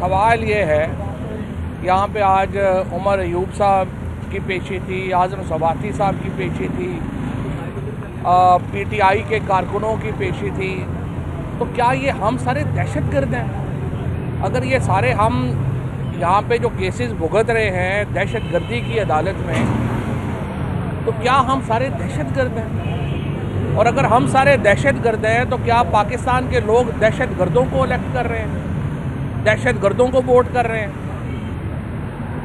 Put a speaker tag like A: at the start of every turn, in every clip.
A: सवाल ये है, यहाँ पे आज उमर अयूब साहब की पेशी थी, आज़म सवाती साहब की पेशी थी, पीटीआई के कारकुनों की पेशी थी। तो क्या ये हम सारे दहशतगर्द हैं? अगर ये सारे हम यहाँ पे जो केसेस भुगत रहे हैं दहशतगर्दी की अदालत में, तो क्या हम सारे दहशतगर्द हैं? और अगर हम सारे दहशतगर्द हैं तो क्या पाकिस्तान के लोग दहशतगर्दों को इलेक्ट कर रहे हैं, दहशतगर्दों को वोट कर रहे हैं?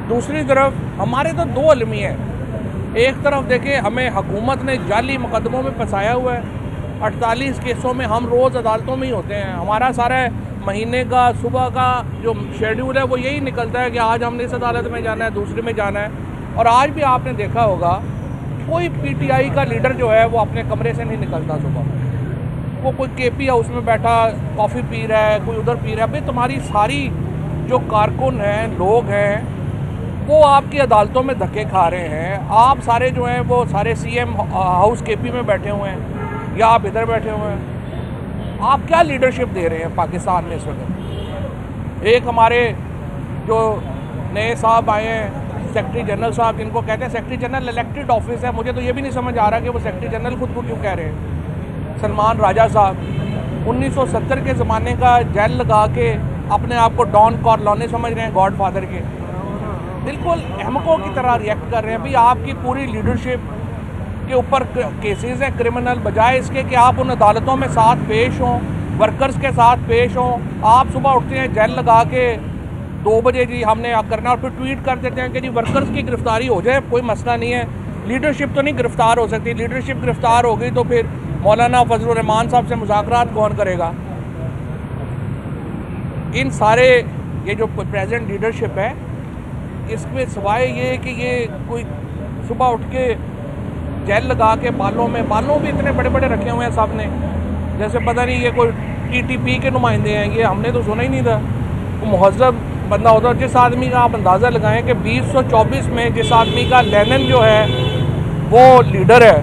A: दूसरी तरफ हमारे तो दो अलमिया हैं। एक तरफ देखिए, हमें हुकूमत ने जाली मुकदमों में फंसाया हुआ है। 48 केसों में हम रोज़ अदालतों में ही होते हैं। हमारा सारा महीने का सुबह का जो शेड्यूल है वो यही निकलता है कि आज हमने इस अदालत में जाना है, दूसरी में जाना है। और आज भी आपने देखा होगा कोई पीटीआई का लीडर जो है वो अपने कमरे से नहीं निकलता सुबह। वो कोई केपी हाउस में बैठा कॉफ़ी पी रहा है, कोई उधर पी रहा है। भाई तुम्हारी सारी जो कारकुन हैं, लोग हैं, वो आपकी अदालतों में धक्के खा रहे हैं। आप सारे जो हैं वो सारे सीएम हाउस केपी में बैठे हुए हैं या आप इधर बैठे हुए हैं। आप क्या लीडरशिप दे रहे हैं पाकिस्तान में इस वक्त? एक हमारे जो नए साहब आए हैं, सेक्रेटरी जनरल साहब, जिनको कहते हैं सेक्रेटरी जनरल इलेक्टेड ऑफिस है, मुझे तो ये भी नहीं समझ आ रहा कि वो सेक्रेटरी जनरल खुद को क्यों कह रहे हैं। सलमान राजा साहब 1970 के ज़माने का जेल लगा के अपने आप को डॉन कॉर्लोने समझ रहे हैं, गॉड फादर के। बिल्कुल अहमकों की तरह रिएक्ट कर रहे हैं। भाई आपकी पूरी लीडरशिप के ऊपर केसेस हैं क्रिमिनल, बजाय इसके कि आप उन अदालतों में साथ पेश हों, वर्कर्स के साथ पेश हों। आप सुबह उठते हैं जेल लगा के 2 बजे जी हमने करना, और फिर ट्वीट कर देते हैं कि जी वर्कर्स की गिरफ्तारी हो जाए, कोई मसला नहीं है। लीडरशिप तो नहीं गिरफ्तार हो सकती। लीडरशिप गिरफ्तार हो गई तो फिर मौलाना फजलुर रहमान साहब से मुज़ाकरात कौन करेगा? इन सारे ये जो प्रेजेंट लीडरशिप है, इसमें सिवाय ये कि ये कोई सुबह उठ के जेल लगा के बालों भी इतने बड़े बड़े रखे हुए हैं सब ने, जैसे पता नहीं ये कोई टीटीपी के नुमाइंदे हैं। ये हमने तो सुना ही नहीं था। वो मुहज़्ज़ब बंदा होता है। जिस आदमी का आप अंदाज़ा लगाएं कि 2024 में जिस आदमी का लेनिन जो है वो लीडर है,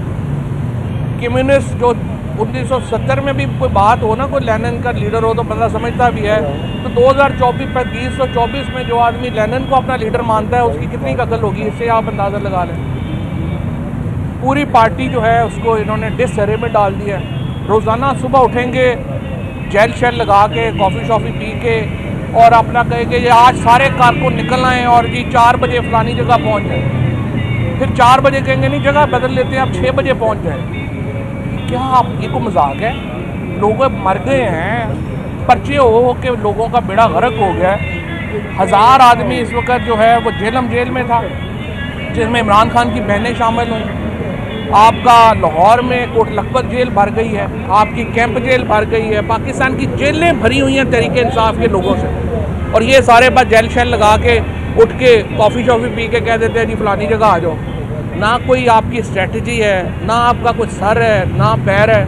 A: कम्युनिस्ट जो 1970 में भी कोई बात हो ना, कोई लेनिन का लीडर हो तो बंदा समझता भी है। तो 2024 में जो आदमी लेनिन को अपना लीडर मानता है, उसकी कितनी अकल होगी, इससे आप अंदाज़ा लगा लें। पूरी पार्टी जो है उसको इन्होंने डिसहरे में डाल दिया है। रोज़ाना सुबह उठेंगे जेल शेल लगा के, कॉफ़ी शॉफ़ी पी के, और अपना कहेंगे ये आज सारे कारकुन निकल आएँ और जी 4 बजे फलानी जगह पहुँच जाए। फिर 4 बजे कहेंगे नहीं, जगह बदल लेते हैं, आप 6 बजे पहुँच जाए। क्या आप ये को मजाक है? लोग मर गए हैं, पर्चे हो के लोगों का बेड़ा गर्क हो गया है। 1000 आदमी इस वक्त जो है वो जेल में था, जिसमें इमरान खान की बहनें शामिल हुई। आपका लाहौर में कोट लखपत जेल भर गई है, आपकी कैंप जेल भर गई है। पाकिस्तान की जेलें भरी हुई हैं तहरीक इंसाफ के लोगों से, और ये सारे बस जेल शेल लगा के उठ के कॉफ़ी शॉफ़ी पी के कह देते हैं जी फलानी जगह आ जाओ। ना कोई आपकी स्ट्रेटजी है, ना आपका कोई सर है, ना पैर है,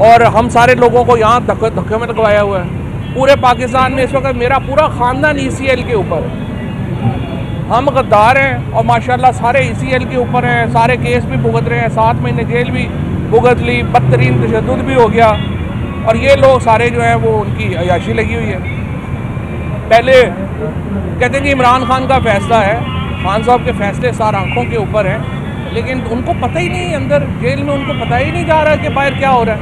A: और हम सारे लोगों को यहाँ धक्के में लगवाया हुआ है। पूरे पाकिस्तान में इस वक्त मेरा पूरा ख़ानदान ECL के ऊपर है। हम गद्दार हैं और माशाल्लाह सारे ECL के ऊपर हैं, सारे केस भी भुगत रहे हैं, 7 महीने जेल भी भुगत ली, बदतरीन तशद्दुद भी हो गया। और ये लोग सारे जो हैं वो उनकी अयाशी लगी हुई है। पहले कहते हैं कि इमरान खान का फैसला है, खान साहब के फैसले सार आंखों के ऊपर हैं, लेकिन उनको पता ही नहीं, अंदर जेल में उनको पता ही नहीं जा रहा कि बाहर क्या हो रहा है।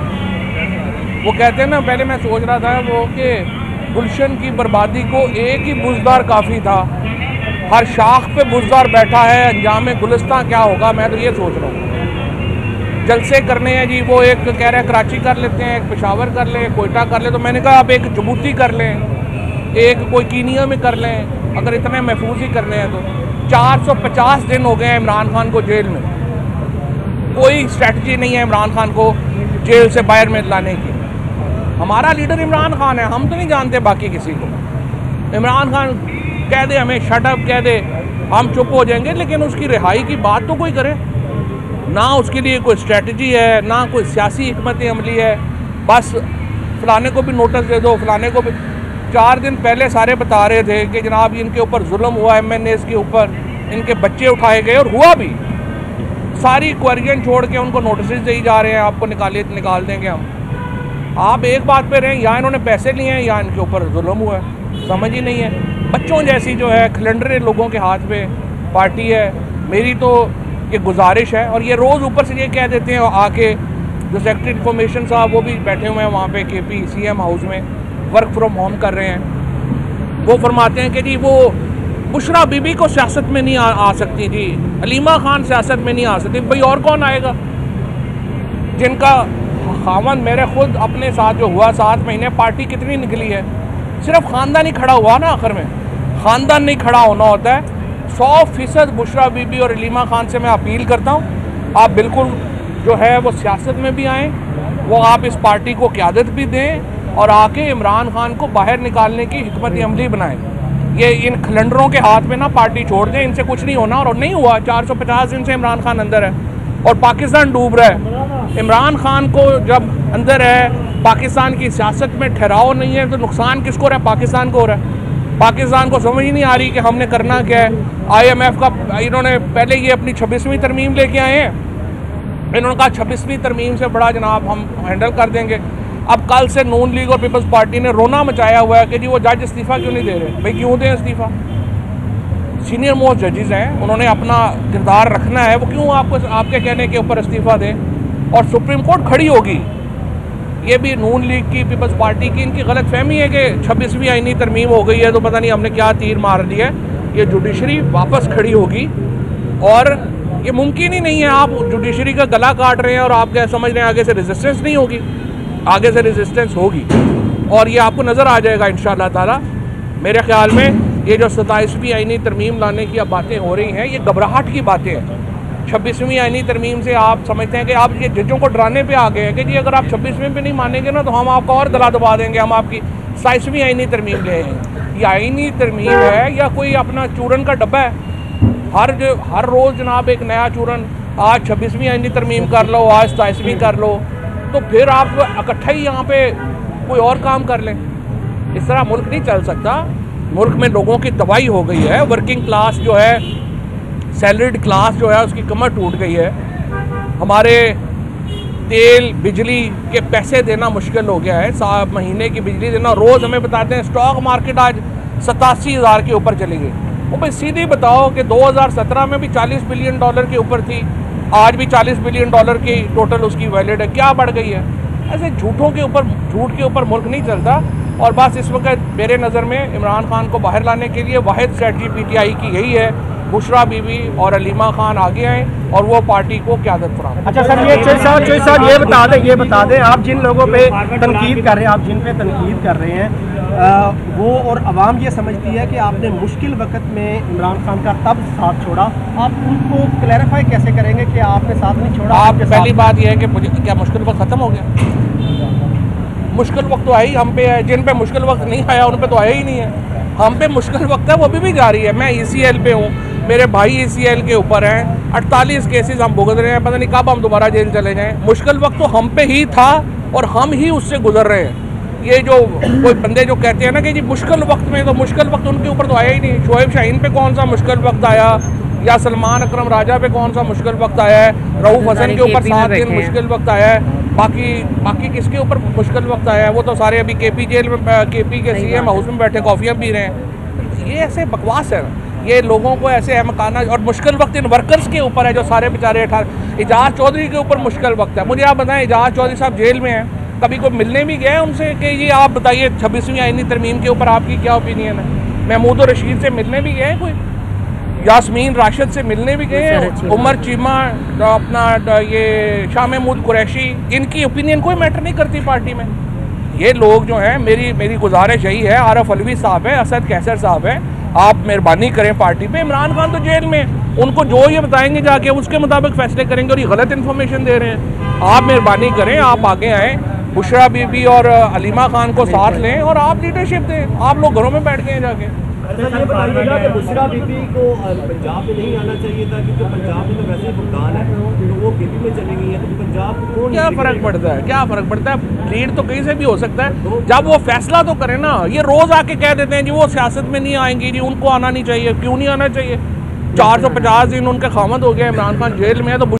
A: वो कहते हैं ना, पहले मैं सोच रहा था वो कि गुलशन की बर्बादी को एक ही बुज़दार काफ़ी था, हर शाख पे बुज़दार बैठा है, अंजाम गुलिस्तां क्या होगा। मैं तो ये सोच रहा हूँ जलसे करने हैं जी। वो एक कह रहे हैं कराची कर लेते हैं, एक पेशावर कर लें, कोयटा कर लें। तो मैंने कहा आप एक जबूती कर लें, एक कोई कीनिया में कर लें, अगर इतने महफूज ही करने हैं तो। 450 दिन हो गए हैं इमरान खान को जेल में, कोई स्ट्रेटजी नहीं है इमरान खान को जेल से बाहर में लाने की। हमारा लीडर इमरान खान है, हम तो नहीं जानते बाकी किसी को। इमरान खान कह दे हमें शट अप कह दे, हम चुप हो जाएंगे, लेकिन उसकी रिहाई की बात तो कोई करे ना। उसके लिए कोई स्ट्रेटजी है ना, कोई सियासी हिकमत अमली है। बस फलाने को भी नोटिस दे दो, फलाने को भी। 4 दिन पहले सारे बता रहे थे कि जनाब इनके ऊपर जुल्म हुआ, MNAs के ऊपर, इनके बच्चे उठाए गए, और हुआ भी। सारी क्वेरियन छोड़ के उनको नोटिस दी जा रहे हैं, आपको निकाल देंगे हम। आप एक बात पे रहें, या इन्होंने पैसे लिए हैं या इनके ऊपर जुल्म हुआ है। समझ ही नहीं है। बच्चों जैसी जो है खिलंडरे लोगों के हाथ में पार्टी है। मेरी तो ये गुजारिश है, और ये रोज़ ऊपर से ये कह देते हैं आके, जो सेक्रेटरी इन्फॉर्मेशन साहब वो भी बैठे हुए हैं वहाँ पे KP CM हाउस में, वर्क फ्रॉम होम कर रहे हैं। वो फरमाते हैं कि जी वो बुशरा बीबी को सियासत में नहीं आ सकती जी, अलीमा खान सियासत में नहीं आ सकती। भाई और कौन आएगा? जिनका खामन मेरे खुद अपने साथ जो हुआ 7 महीने, पार्टी कितनी निकली है, सिर्फ ख़ानदान ही खड़ा हुआ ना। आखिर में ख़ानदान नहीं खड़ा होना होता है। 100% बुशरा बीबी और अलीमा खान से मैं अपील करता हूँ, आप बिल्कुल जो है वो सियासत में भी आएँ, वो आप इस पार्टी को क़यादत भी दें और आके इमरान खान को बाहर निकालने की हिकमत अमली बनाएं। ये इन खिलंडरों के हाथ में ना पार्टी छोड़ दें, इनसे कुछ नहीं होना। और नहीं हुआ, 450 दिन से इमरान खान अंदर है और पाकिस्तान डूब रहा है। इमरान खान को जब अंदर है, पाकिस्तान की सियासत में ठहराव नहीं है, तो नुकसान किसको हो रहा है? पाकिस्तान को हो रहा है। पाकिस्तान को समझ ही नहीं आ रही कि हमने करना क्या है। IMF का इन्होंने पहले ये अपनी 26वीं तरमीम लेके आए हैं, इन्होंने कहा 26वीं तरमीम से बड़ा जनाब हम हैंडल कर देंगे। अब कल से नून लीग और पीपल्स पार्टी ने रोना मचाया हुआ है कि जी वो जज इस्तीफ़ा क्यों नहीं दे रहे। भाई क्यों दें इस्तीफ़ा? सीनियर मोस्ट जजेस हैं, उन्होंने अपना किरदार रखना है, वो क्यों आपके कहने के ऊपर इस्तीफ़ा दें? और सुप्रीम कोर्ट खड़ी होगी। ये भी नून लीग की, पीपल्स पार्टी की इनकी गलत फहमी है कि 26वीं आईनी तरमीम हो गई है तो पता नहीं हमने क्या तीर मार दिया है। ये जुडिशरी वापस खड़ी होगी और ये मुमकिन ही नहीं है। आप जुडिशरी का गला काट रहे हैं और आप क्या समझ रहे हैं आगे से रेजिस्टेंस नहीं होगी? आगे से रेजिस्टेंस होगी और ये आपको नज़र आ जाएगा इंशाअल्लाह ताला। मेरे ख्याल में ये जो 27वीं आईनी तरमीम लाने की अब बातें हो रही हैं, ये घबराहट की बातें हैं। 26वीं आईनी तरमीम से आप समझते हैं कि आप ये जजों को डराने पे आ गए हैं कि जी अगर आप 26वीं पे नहीं मानेंगे ना तो हम आपका और गला दबा देंगे, हम आपकी 27वीं आईनी तरमीम ले आएंगे। ये आईनी तरमीम है या कोई अपना चूरन का डब्बा है? हर रोज़ जनाब एक नया चूरन, आज 26वीं आईनी तरमीम कर लो, आज 27वीं कर लो, तो फिर आप इकट्ठा ही यहाँ पे कोई और काम कर लें। इस तरह मुल्क नहीं चल सकता। मुल्क में लोगों की तबाही हो गई है। वर्किंग क्लास जो है, सैलरीड क्लास जो है, उसकी कमर टूट गई है। हमारे तेल बिजली के पैसे देना मुश्किल हो गया है। 7 महीने की बिजली देना, रोज़ हमें बताते हैं स्टॉक मार्केट आज 87,000 के ऊपर चली गई। वो भाई सीधी बताओ कि 2017 में भी $40 बिलियन के ऊपर थी, आज भी $40 बिलियन की टोटल उसकी वैलिड है। क्या बढ़ गई है? ऐसे झूठ के ऊपर मुल्क नहीं चलता। और बस इस वक्त मेरे नज़र में इमरान खान को बाहर लाने के लिए वाहिद स्ट्रेटजी PTI की यही है, बुशरा बीबी और अलीमा खान आगे आएँ और वो पार्टी को क़यादत फराहम।
B: अच्छा सर, ये चोई साहब ये बता दें आप जिन लोगों पे तनकीद कर रहे हैं, आप जिन पे तनकीद कर रहे हैं, वो और आवाम ये समझती है कि आपने मुश्किल वक्त में इमरान खान का तब साथ छोड़ा, आप उनको क्लैरिफाई कैसे करेंगे कि आपने साथ नहीं छोड़ा?
A: आप पहली बात यह है कि मुझे क्या मुश्किल वक्त ख़त्म हो गया? मुश्किल वक्त तो आई हम पे है, जिन पे मुश्किल वक्त नहीं आया उन पे तो आया ही नहीं है। हम पे मुश्किल वक्त है, वो अभी भी जारी है। मैं ECL पे हूँ, मेरे भाई ECL के ऊपर हैं, 48 केसेस हम भुगत रहे हैं, पता नहीं कब हम दोबारा जेल चले जाएं। मुश्किल वक्त तो हम पे ही था और हम ही उससे गुजर रहे हैं। ये जो कोई बंदे जो कहते हैं ना कि जी मुश्किल वक्त में, तो मुश्किल वक्त उनके ऊपर तो आया ही नहीं। शोएब शाहीन पे कौन सा मुश्किल वक्त आया, या सलमान अकरम राजा पे कौन सा मुश्किल वक्त आया है? रऊफ हसन के ऊपर 7 दिन मुश्किल वक्त आया है। बाकी किसके ऊपर मुश्किल वक्त आया है? वो तो सारे अभी KP जेल में, KP के CM हाउस में बैठे कॉफ़ियाँ पी रहे हैं। ये ऐसे बकवास है, ये लोगों को ऐसे अहमकाना। और मुश्किल वक्त इन वर्कर्स के ऊपर है जो सारे बेचारे 18। एजाज चौधरी के ऊपर मुश्किल वक्त है। मुझे आप बताएं, एजाज चौधरी साहब जेल में हैं, कभी कोई मिलने भी गए उनसे कि ये आप बताइए 26वीं आईनी तरमीम के ऊपर आपकी क्या ओपिनियन है? महमूद और रशीद से मिलने भी गए, कोई यास्मीन राशिद से मिलने भी गए, उमर चीमा, अपना ये शाह महमूद कुरैशी, इनकी ओपिनियन कोई मैटर नहीं करती पार्टी में। ये लोग जो हैं, मेरी गुजारिश यही है, आरफ अलवी साहब है, असद कैसर साहब है, आप मेहरबानी करें पार्टी पे। इमरान खान तो जेल में, उनको जो ये बताएंगे जाके उसके मुताबिक फैसले करेंगे और ये गलत इन्फॉर्मेशन दे रहे हैं। आप मेहरबानी करें, आप आगे आएँ, बुशरा बीबी और अलीमा खान को साथ लें और आप लीडरशिप दें। आप लोग घरों में बैठ गए जाके।
C: ये बताइएगा कि बुशरा बीबी को पंजाब में नहीं आना चाहिए था, क्योंकि पंजाब में तो वैसे ही भुगतान है, तो वो KP में चली गई है, तो पंजाब को
A: क्या फ़र्क पड़ता है? क्या फ़र्क पड़ता है? लीड तो कहीं से भी हो सकता है, जब वो फैसला तो करें ना। ये रोज़ आके कह देते हैं जी वो सियासत में नहीं आएंगी, जी उनको आना नहीं चाहिए। क्यों नहीं आना चाहिए? 450 दिन उनका खामद हो गया, इमरान खान जेल में है, तो